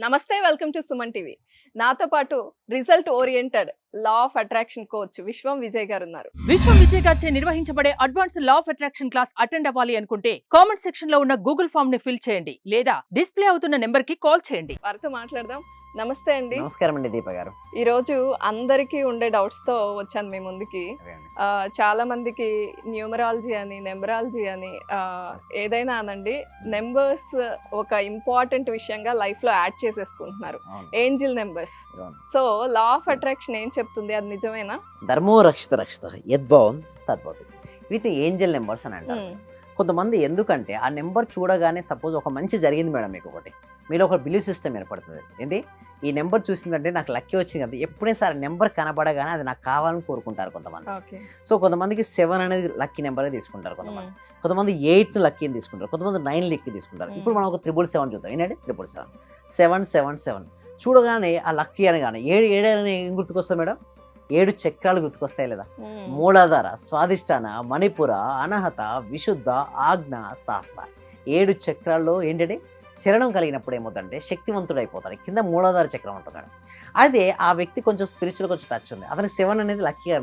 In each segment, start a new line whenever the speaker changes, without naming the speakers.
నమస్తే welcome to Suman TV. నాతో పాటు result oriented law of attraction coach విశ్వం విజయ్ గారు ఉన్నారు.
విశ్వం విజయ్ గారిచే నిర్వహించబడే advance law of attraction class attend అవ్వాలి అనుకుంటే కామెంట్ సెక్షన్ లో ఉన్న గూగుల్ ఫామ్ ని ఫిల్ చేయండి లేదా డిస్ప్లే అవుతున్న నెంబర్ కి కాల్ చేయండి.
వారితో మాట్లాడదాం. నమస్తే అండి.
నమస్కారం అండి దీప గారు.
ఈరోజు అందరికీ ఉండే డౌట్స్ తో వచ్చాను మీ ముందుకి. చాలా మందికి న్యూమరాలజీ అని నెంబరాలజీ అని ఏదైనా అనండి, నెంబర్స్ ఒక ఇంపార్టెంట్ విషయంగా లైఫ్ లో యాడ్ చేసేసుకుంటున్నారు. Angel numbers. So law of attraction ఏం చెప్తుంది, అది నిజమేనా?
ధర్మో రక్షిత రక్షిత యద్భావం తద్భవతి. వీటిని ఏంజల్ నెంబర్స్ అని అంటారు. కొంతమంది ఎందుకంటే ఆ నెంబర్ చూడగానే సపోజ్ ఒక మంచి జరిగింది మేడం, మీకు ఒకటి మీలో ఒక బిలీవ్ సిస్టమ్ ఏర్పడుతుంది. ఏంటి ఈ నెంబర్ చూసిందంటే నాకు లక్కీ వచ్చింది కదా, ఎప్పుడే సార్ నెంబర్ కనబడగానే అది నాకు కావాలని కోరుకుంటారు కొంతమంది. సో కొంతమందికి 7 అనేది లక్కీ నెంబర్ తీసుకుంటారు, కొంతమంది 8 లక్కీని తీసుకుంటారు, కొంతమంది 9 లక్కీ తీసుకుంటారు. ఇప్పుడు మనం ఒక 777 చూద్దాం. ఏంటంటే 777 చూడగానే ఆ లక్కీ అనగానే 7 అని ఏం గుర్తుకొస్తుంది మేడం? 7 చక్రాలు గుర్తుకొస్తాయి లేదా? మూలాధార, స్వాదిష్టాన, మణిపుర, అనహత, విశుద్ధ, ఆజ్ఞ, సహస్ర. 7 చక్రాల్లో ఏంటంటే చరణం కలిగినప్పుడు ఏమవుతుందంటే శక్తివంతుడు అయిపోతాడు. కింద మూలాధార చక్రం ఉంటుంది. అదే ఆ వ్యక్తి కొంచెం స్పిరిచువల్ కొంచెం టచ్ ఉంది, అతనికి 7 అనేది లక్కీగా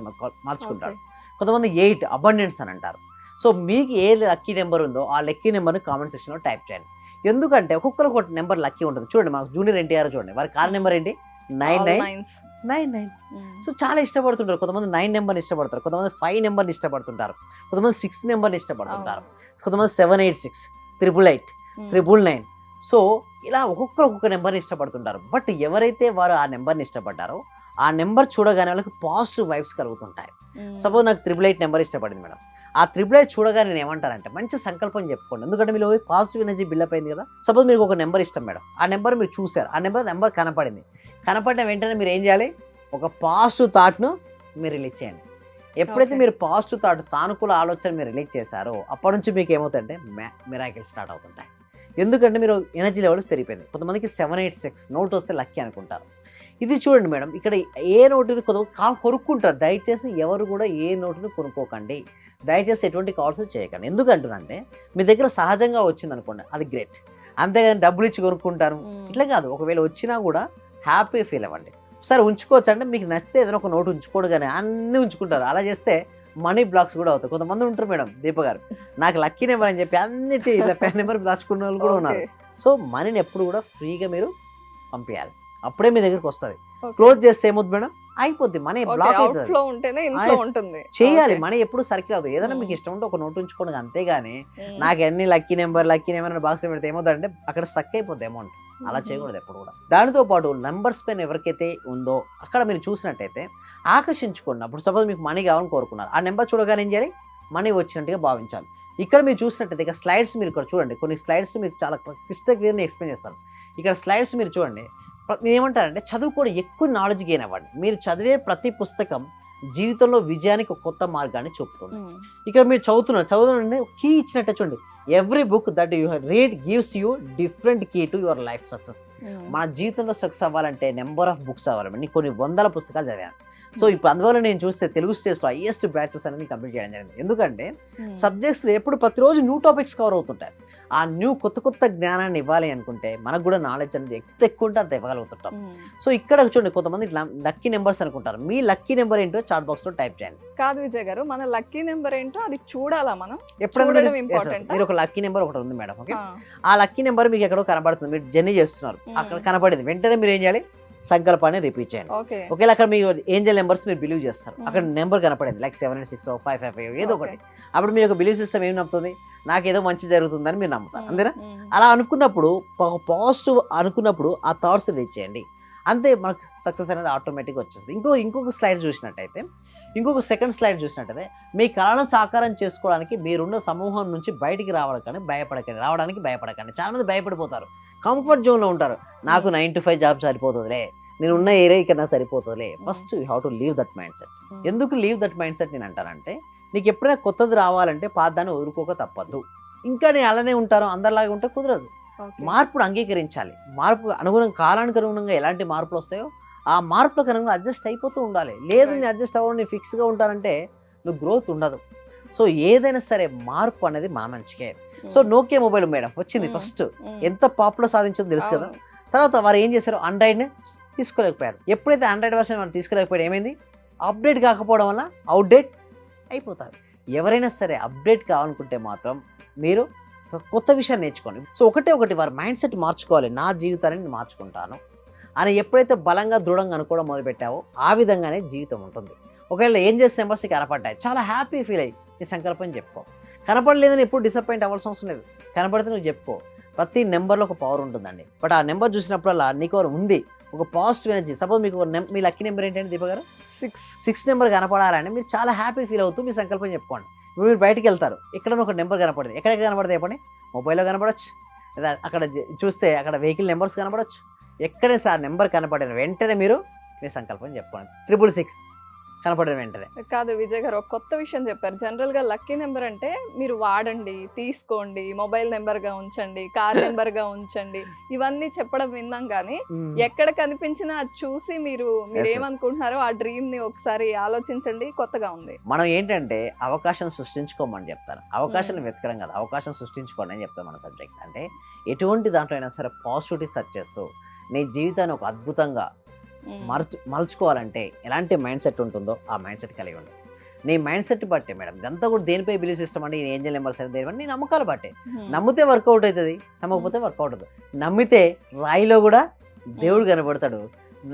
మార్చుకుంటాడు. కొంతమంది 8 అబండెన్స్ అని అంటారు. సో మీకు ఏ లక్కీ నెంబర్ ఉందో ఆ లక్కీ నెంబర్ని కామెంట్ సెక్షన్లో టైప్ చేయండి. ఎందుకంటే ఒక్కొక్కరికి ఒక నెంబర్ లక్కీ ఉంటుంది. చూడండి, మాకు జూనియర్ ఎన్టీఆర్ చూడండి, వారి కార్ నెంబర్ ఏంటి? 99. సో చాలా ఇష్టపడుతుంటారు. కొంతమంది 9 నెంబర్ని ఇష్టపడతారు, కొంతమంది 5 నెంబర్ని ఇష్టపడుతుంటారు, కొంతమంది 6 నెంబర్ని ఇష్టపడుతుంటారు, కొంతమంది 786, 888, 999. సో ఇలా ఒక్కొక్క నెంబర్ని ఇష్టపడుతుంటారు. బట్ ఎవరైతే వారు ఆ నెంబర్ని ఇష్టపడ్డారో ఆ నెంబర్ చూడగానే వాళ్ళకి పాజిటివ్ వైబ్స్ కలుగుతుంటాయి. సపోజ్ నాకు 888 నెంబర్ ఇష్టపడింది మేడం. ఆ 888 చూడగానే నేను ఏమంటానంటే మంచి సంకల్పం చెప్పుకోండి, ఎందుకంటే మీరు పాజిటివ్ ఎనర్జీ బిల్డప్ అయింది కదా. సపోజ్ మీకు ఒక నెంబర్ ఇష్టం మేడం, ఆ నెంబర్ మీరు చూసారు, ఆ నెంబర్ కనపడిన వెంటనే మీరు ఏం చేయాలి? ఒక పాజిటివ్ థాట్ను మీరు రిలీజ్ చేయండి. ఎప్పుడైతే మీరు పాజిటివ్ థాట్, సానుకూల ఆలోచన మీరు రిలీజ్ చేశారో అప్పటి నుంచి మీకు ఏమవుతుందంటే మిరాకిల్ స్టార్ట్ అవుతుంటాయి. ఎందుకంటే మీరు ఎనర్జీ లెవెల్ పెరిగిపోయింది. కొంతమందికి 786 నోట్ వస్తే లక్కీ అనుకుంటారు. ఇది చూడండి మేడం, ఇక్కడ ఏ నోటుని కొంతమంది కొనుక్కుంటారు. దయచేసి ఎవరు కూడా ఏ నోటుని కొనుక్కోకండి, దయచేసి ఎటువంటి కాల్స్ చేయకండి. ఎందుకంటునంటే మీ దగ్గర సహజంగా వచ్చింది అనుకోండి, అది గ్రేట్. అంతేగాని డబ్బులు ఇచ్చి కొనుక్కుంటారు ఇట్లా కాదు. ఒకవేళ వచ్చినా కూడా హ్యాపీ ఫీల్ అవ్వండి. సరే ఉంచుకోవచ్చు అంటే మీకు నచ్చితే ఏదైనా ఒక నోటు ఉంచుకోడు, కానీ అన్నీ ఉంచుకుంటారు. అలా చేస్తే మనీ బ్లాక్స్ కూడా అవుతాయి. కొంతమంది ఉంటారు మేడం, దీప గారు నాకు లక్కీ నెంబర్ అని చెప్పి అన్నిటి నెంబర్ దాచుకున్న వాళ్ళు కూడా ఉన్నారు. సో మనీని ఎప్పుడు కూడా ఫ్రీగా మీరు పంపించాలి, అప్పుడే మీ దగ్గరకు వస్తుంది. క్లోజ్ చేస్తే ఏమవుతుంది మేడం? అయిపోద్ది, మనీ బ్లాక్ అవుతుంది. చేయాలి, మనీ ఎప్పుడు సర్కిల్ అవుతుంది. ఏదైనా మీకు ఇష్టం ఉంటే ఒక నోట్ ఉంచుకోండి, అంతేగాని నాకు అన్ని లక్కీ నెంబర్ అని బాక్స్ పెడితే ఏమవుతుందంటే అక్కడ స్ట్రక్ అయిపోద్ది అమౌంట్. అలా చేయకూడదు ఎప్పుడు కూడా. దానితో పాటు నెంబర్స్ పైన ఎవరికైతే ఉందో అక్కడ మీరు చూసినట్టయితే ఆకర్షించుకోండి. అప్పుడు సపోజ్ మీకు మనీ కావాలని కోరుకున్నారు, ఆ నెంబర్ చూడగానే ఏం చేయాలి? మనీ వచ్చినట్టుగా భావించాలి. ఇక్కడ మీరు చూసినట్టయితే ఇక స్లైడ్స్ మీరు ఇక్కడ చూడండి, కొన్ని స్లైడ్స్ మీకు చాలా క్రిస్టల్ క్లియర్ని ఎక్స్ప్లెయిన్ చేస్తాను. ఇక్కడ స్లైడ్స్ మీరు చూడండి, ఏమంటారంటే చదువుకోవడం ఎక్కువ నాలెడ్జ్ గెయిన్ అవ్వండి. మీరు చదివే ప్రతి పుస్తకం జీవితంలో విజయానికి ఒక కొత్త మార్గాన్ని చూపుతుంది. ఇక్కడ మీరు చదువుతున్న కీ ఇచ్చినట్టే చూడండి, every book that you read gives you different key to your life success. మన జీవితంలో సక్సెస్ అవ్వాలంటే నెంబర్ ఆఫ్ బుక్స్ అవ్వాలి. నేను కొన్ని 100 పుస్తకాలు చదివాను. సో ఇప్పుడు అందువల్ల నేను చూస్తే తెలుగు స్టేట్స్లో హైయెస్ట్ బ్యాచెస్ అనేది కంప్లీట్ చేయడం జరిగింది. ఎందుకంటే సబ్జెక్ట్స్లో ఎప్పుడు ప్రతిరోజు న్యూ టాపిక్స్ కవర్ అవుతుంటాయి. ఆ కొత్త జ్ఞానాన్ని ఇవ్వాలి అనుకుంటే మనకు కూడా నాలెడ్జ్ అనేది ఎక్కువ ఉంటే అంత ఇవ్వగలుగుతుంటాం. సో ఇక్కడ చూడండి, కొంతమంది లక్కీ నెంబర్స్ అనుకుంటారు. మీ లక్కీ నెంబర్ ఏంటో చాట్ బాక్స్ లో టైప్ చేయండి.
కాదు విజయ్ గారు, మన లక్కీ నెంబర్ ఏంటో అది చూడాలా మనం?
ఎప్పుడైనా మీరు ఒక లక్కీ నెంబర్ ఒకటి ఉంది మేడం, ఓకే, ఆ లక్కీ నెంబర్ మీకు ఎక్కడో కనబడుతుంది, మీరు జర్నీ చేస్తున్నారు, అక్కడ కనబడింది, వెంటనే మీరు ఏం చేయాలి? సంకల్పాన్ని రిపీట్ చేయండి. ఒకవేళ అక్కడ మీరు ఏంజల్ నెంబర్స్ మీరు బిలీవ్ చేస్తారు, అక్కడ నెంబర్ కనపడింది లైక్ 786 555 ఏదో ఒకటి, అప్పుడు మీ యొక్క బిలీవ్ సిస్టమ్ ఏం నమ్ముతుంది? నాకేదో మంచి జరుగుతుందని మీరు నమ్ముతారు, అంతేనా? అలా అనుకున్నప్పుడు పాజిటివ్ అనుకున్నప్పుడు ఆ థాట్స్ రీచ్ చేయండి, అంతే మనకు సక్సెస్ అనేది ఆటోమేటిక్గా వచ్చేస్తుంది. ఇంకొక స్లైడ్ చూసినట్టయితే, ఇంకొక సెకండ్ స్లైడ్ చూసినట్టయితే, మీ కళను సాకారం చేసుకోవడానికి మీరున్న సమూహం నుంచి బయటికి రావడానికి భయపడకండి. చాలా మంది భయపడిపోతారు, కంఫర్ట్ జోన్లో ఉంటారు. నాకు 9 to 5 జాబ్ సరిపోతుందిలే, నేను ఉన్న ఏరియా ఇక్కడ నాకు సరిపోతుందిలే. First you have to leave that mindset. ఎందుకు లీవ్ దట్ మైండ్ సెట్ నేను అంటానంటే, నీకు ఎప్పుడైనా కొత్తది రావాలంటే పాతదాన్ని వదులుకోక తప్పదు. ఇంకా నేను అలానే ఉంటాను అందరిలాగా ఉంటే కుదరదు. మార్పును అంగీకరించాలి. కాలానికి అనుగుణంగా ఎలాంటి మార్పులు వస్తాయో ఆ మార్పులకు అనుగుణంగా అడ్జస్ట్ అయిపోతూ ఉండాలి. లేదు నేను అడ్జస్ట్ అవ్వడం, నేను ఫిక్స్గా ఉంటానంటే నువ్వు గ్రోత్ ఉండదు. సో ఏదైనా సరే మార్పు అనేది మన మంచికే. సో నోకియా మొబైల్ మేడం వచ్చింది ఫస్ట్, ఎంత పాపులర్ సాధించిందో తెలుసు కదా. తర్వాత వారు ఏం చేశారు, ఆండ్రాయిడ్ని తీసుకోలేకపోయారు. ఎప్పుడైతే ఆండ్రాయిడ్ వర్షన్ వారు తీసుకోలేకపోయాడు ఏమైంది, అప్డేట్ కాకపోవడం వల్ల అవుట్డేట్ అయిపోతారు. ఎవరైనా సరే అప్డేట్ కావాలనుకుంటే మాత్రం మీరు ఒక కొత్త విషయాన్ని నేర్చుకోండి. సో ఒకటి వారి మైండ్ సెట్ మార్చుకోవాలి. నా జీవితాన్ని నేను మార్చుకుంటాను అని ఎప్పుడైతే బలంగా దృఢంగా అనుకోవడం మొదలుపెట్టావో ఆ విధంగానే జీవితం ఉంటుంది. ఒకవేళ ఏం చేసే నెంబర్స్ కనపడ్డాయి, చాలా హ్యాపీ ఫీల్ అయ్యి నీ సంకల్పం చెప్పుకో. కనపడలేదని ఎప్పుడు డిసప్పాయింట్ అవ్వాల్సిన అవసరం లేదు. కనపడితే నువ్వు చెప్పుకో. ప్రతి నెంబర్లో ఒక పవర్ ఉంటుందండి. బట్ ఆ నెంబర్ చూసినప్పుడల్లా నీకు ఉంది ఒక పాజిటివ్ ఎనర్జీ. సపోజ్ మీకు మీ లక్కీ నెంబర్ ఏంటంటే దీప గారు 6 నెంబర్ కనపడాలని మీరు చాలా హ్యాపీ ఫీల్ అవుతూ మీ సంకల్పం చెప్పుకోండి. ఇప్పుడు మీరు బయటికి వెళ్తారు, ఎక్కడైనా ఒక నెంబర్ కనపడింది. ఎక్కడెక్కడ కనపడతాయి చెప్పండి, మొబైల్లో కనపడవచ్చు, లేదా అక్కడ చూస్తే అక్కడ వెహికల్ నెంబర్స్ కనపడవచ్చు. ఎక్కడైనా సార్ నెంబర్ కనపడిన వెంటనే మీరు మీ సంకల్పం చెప్పుకోండి. 666 కనపడిన వెంటనే.
కాదు విజయ్ గారు, ఒక కొత్త విషయం చెప్పారు. జనరల్ గా లక్కీ నెంబర్ అంటే మీరు వాడండి, తీసుకోండి, మొబైల్ నెంబర్ గా ఉంచండి, కార్ నెంబర్ గా ఉంచండి, ఇవన్నీ చెప్పడం విన్నాం. కానీ ఎక్కడ కనిపించినా అది చూసి మీరు ఏమనుకుంటున్నారో ఆ డ్రీమ్ ని ఒకసారి ఆలోచించండి. కొత్తగా ఉంది.
మనం ఏంటంటే అవకాశం సృష్టించుకోమని చెప్తాను. అవకాశాన్ని వెతకడం కదా, అవకాశం సృష్టించుకోండి అని చెప్తాను. మన సబ్జెక్ట్ అంటే ఎటువంటి దాంట్లో అయినా సరే పాజిటివిటీ సెర్చ్ చేస్తూ నీ జీవితాన్ని ఒక అద్భుతంగా మలుచుకోవాలంటే ఎలాంటి మైండ్ సెట్ ఉంటుందో ఆ మైండ్ సెట్ కలిగి ఉండాలి. నీ మైండ్ సెట్ బట్టే మేడం ఇదంతా కూడా. దేనిపై బిలీవ్ సిస్టమ్ అంటే ఈ ఏంజల్ నెంబర్స్ అని దేనిపై నీ నమ్మకాలు బట్టే. నమ్మితే వర్కౌట్ అవుతుంది, నమ్మకపోతే వర్కౌట్ అవుతుంది. నమ్మితే రాయిలో కూడా దేవుడు కనబడతాడు,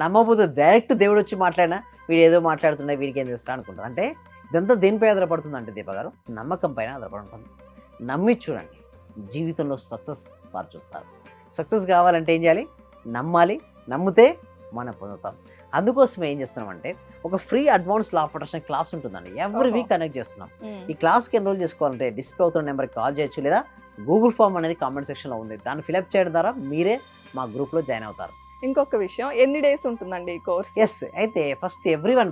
నమ్మకపోతే డైరెక్ట్ దేవుడు వచ్చి మాట్లాడినా వీడు ఏదో మాట్లాడుతున్నా వీడికి ఏం చేస్తా అనుకుంటారు. అంటే ఇదంతా దేనిపై ఆధారపడుతుంది అంటే దీప గారు, నమ్మకం పైన ఆధారపడి ఉంటుంది. నమ్మి చూడండి, జీవితంలో సక్సెస్ వారు చూస్తారు. సక్సెస్ కావాలంటే ఏం చేయాలి, నమ్మాలి. నమ్మితే మనం పొందుతాం. అందుకోసం ఏం చేస్తున్నామంటే ఒక free advance law of attraction class ఉంటుందండి. ఎవ్రీ వీక్ కనెక్ట్ చేస్తున్నాం. ఈ క్లాస్కి ఎన్రోల్ చేసుకోవాలంటే డిస్ప్లే అవుతున్న నెంబర్కి కాల్ చేయొచ్చు, లేదా గూగుల్ ఫామ్ అనేది కామెంట్ సెక్షన్లో ఉంది, దాన్ని ఫిల్అప్ చేయడం ద్వారా మీరే మా గ్రూప్లో జాయిన్ అవుతారు.
ఇంకొక విషయం, ఎన్ని డేస్ ఉంటుందండి ఈ కోర్స్?
ఎస్, అయితే ఫస్ట్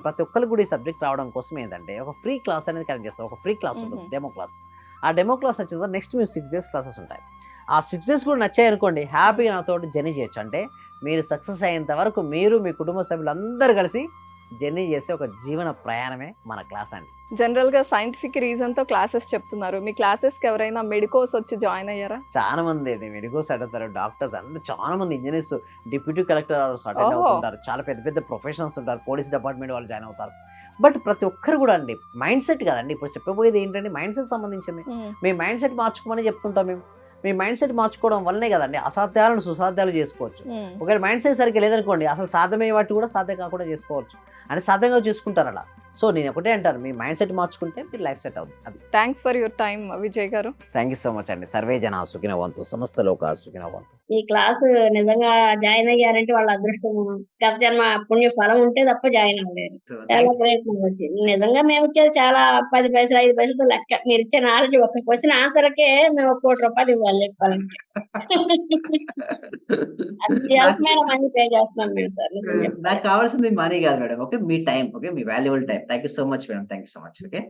ప్రతి ఒక్కరికి కూడా ఈ సబ్జెక్ట్ రావడం కోసం ఏంటంటే ఒక ఫ్రీ క్లాస్ అనేది కనెక్ట్ చేస్తాం. ఒక ఫ్రీ క్లాస్ ఉంటుంది, డెమో క్లాస్. ఆ డెమో క్లాస్ వచ్చిన తర్వాత నెక్స్ట్ మేము 6 days క్లాసెస్ ఉంటాయి. ఆ 6 days కూడా నచ్చాయి అనుకోండి, హ్యాపీగా నాతో జర్నీ చేయొచ్చు. అంటే మీరు సక్సెస్ అయ్యేంత వరకు మీరు మీ కుటుంబ సభ్యులు అందరూ కలిసి జర్నీ చేసే ఒక జీవన ప్రయాణమే మన క్లాస్ అండి.
జనరల్ గా సైంటిఫిక్ రీజన్ తో క్లాసెస్ చెప్తున్నారు. మీ క్లాసెస్ కి ఎవరైనా మెడికోస్ వచ్చి జాయిన్ అయ్యారా?
చాలా మంది అండి మెడికోస్ అడుగుతారు, డాక్టర్స్ అందరూ, చాలా మంది ఇంజనీర్స్, డిప్యూటీ కలెక్టర్ అటెండ్ అవుతుంటారు, చాలా పెద్ద పెద్ద ప్రొఫెషనల్స్ ఉంటారు, పోలీస్ డిపార్ట్మెంట్ వాళ్ళు జాయిన్ అవుతారు. బట్ ప్రతి ఒక్కరు కూడా అండి మైండ్ సెట్ కదండి. ఇప్పుడు చెప్పబోయేది ఏంటంటే మైండ్ సెట్ సంబంధించింది. మీ మైండ్ సెట్ మార్చుకోమని చెప్తుంటాం మేము. మీ మైండ్ సెట్ మార్చుకోవడం వల్లనే కదండి అసాధ్యాలను సుసాధ్యాలు చేసుకోవచ్చు. ఒకవేళ మైండ్ సెట్ సరిగ్గా లేదనుకోండి, అసలు సాధ్యమయ్యే వాటి కూడా సాధ్యం కాకుండా చేసుకోవచ్చు. అంటే సాధ్యంగా చూసుకుంటారు అలా. సో నేను ఒకటే అంటాను, మీ మైండ్ సెట్ మార్చుకుంటే మీరు లైఫ్ సెట్ అవుతుంది. అది.
Thanks for your time Vijay గారు.
థ్యాంక్ యూ సో మచ్ అండి. సర్వే జన సుఖినో భవంతు, సమస్త లోకా సుఖినో భవంతు.
ఈ క్లాస్ నిజంగా జాయిన్ అయ్యారంటే వాళ్ళ అదృష్టం, గత జన్మ పుణ్య ఫలం ఉంటే తప్ప జాయిన్ అవ్వలేరు. చాలా ప్రయత్నం వచ్చింది. నిజంగా మేము ఇచ్చేది చాలా 10 పైసలు 5 పైసలతో లెక్క. మీరు ఇచ్చే నాలెడ్జ్ ఒక క్వశ్చన్ ఆన్సర్కే మేము 1 కోటి రూపాయలు ఇవ్వాలి చెప్పాలంటే. అత్యల్పమైన మనీ పే చేస్తున్నాం మేము సార్.
నాకు కావాల్సింది మనీ కాదు madam, okay, me time, okay, me valuable time. Thank you so much madam, thank you so much. Okay.